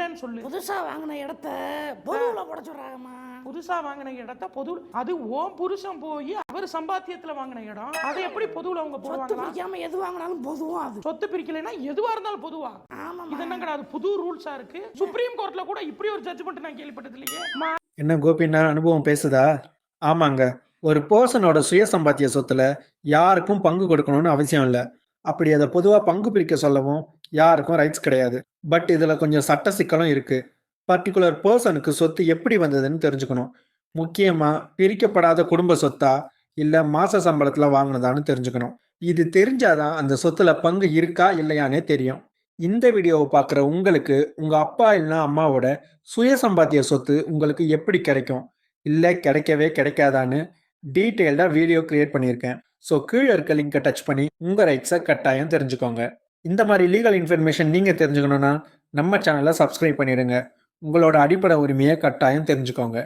என்னன்னு சொல்லு. புதுசா வாங்கின இடத்த பொதுவுல போட சொல்றாங்கம்மா. புதுசா வாங்கின இடத்த பொது, அது ஓம் புருஷன் போய் அவர் சம்பாத்தியத்துல வாங்கின இடம், அதை எப்படி பொதுவுல அவங்க சொத்து போடுவாங்க? பிரிக்காம எது வாங்கினாலும் பொதுவும் அது. சொத்து பிரிக்கலைன்னா எதுவா இருந்தாலும் பொதுவா? ஆமாம்மா. இது என்னங்கடா அது புது ரூல்ஸா இருக்கு? சுப்ரீம் கோர்ட்ல கூட இப்படி ஒரு ஜட்ஜ்மெண்ட் நான் கேள்விப்பட்டது இல்லையே. என்ன கோபின்னா அனுபவம் பேசுதா? ஆமாங்க. ஒரு பர்சனோட சுய சம்பாத்திய சொத்துல யாருக்கும் பங்கு கொடுக்கணும்னு அவசியம் இல்லை. அப்படி அதை பொதுவாக பங்கு பிரிக்க சொல்லவும் யாருக்கும் ரைட்ஸ் கிடையாது. பட் இதில் கொஞ்சம் சட்ட சிக்கலும் இருக்குது. பர்டிகுலர் பர்சனுக்கு சொத்து எப்படி வந்ததுன்னு தெரிஞ்சுக்கணும். முக்கியமாக பிரிக்கப்படாத குடும்ப சொத்தா இல்லை மாத சம்பளத்தில் வாங்கினதான்னு தெரிஞ்சுக்கணும். இது தெரிஞ்சாதான் அந்த சொத்துல பங்கு இருக்கா இல்லையானே தெரியும். இந்த வீடியோவை பார்க்குற உங்களுக்கு உங்கள் அப்பா இல்லைன்னா அம்மாவோட சுய சம்பாத்திய சொத்து உங்களுக்கு எப்படி கிடைக்கும், இல்லை கிடைக்கவே கிடைக்காதான்னு டீட்டெயில்டாக வீடியோ கிரியேட் பண்ணியிருக்கேன். ஸோ கீழே இருக்க லிங்கை டச் பண்ணி உங்கள் ரைட்ஸை கட்டாயம் தெரிஞ்சுக்கோங்க. இந்த மாதிரி லீகல் இன்ஃபர்மேஷன் நீங்கள் தெரிஞ்சுக்கணுன்னா நம்ம சேனலை சப்ஸ்கிரைப் பண்ணிடுங்க. உங்களோட அடிப்படை உரிமையை கட்டாயம் தெரிஞ்சுக்கோங்க.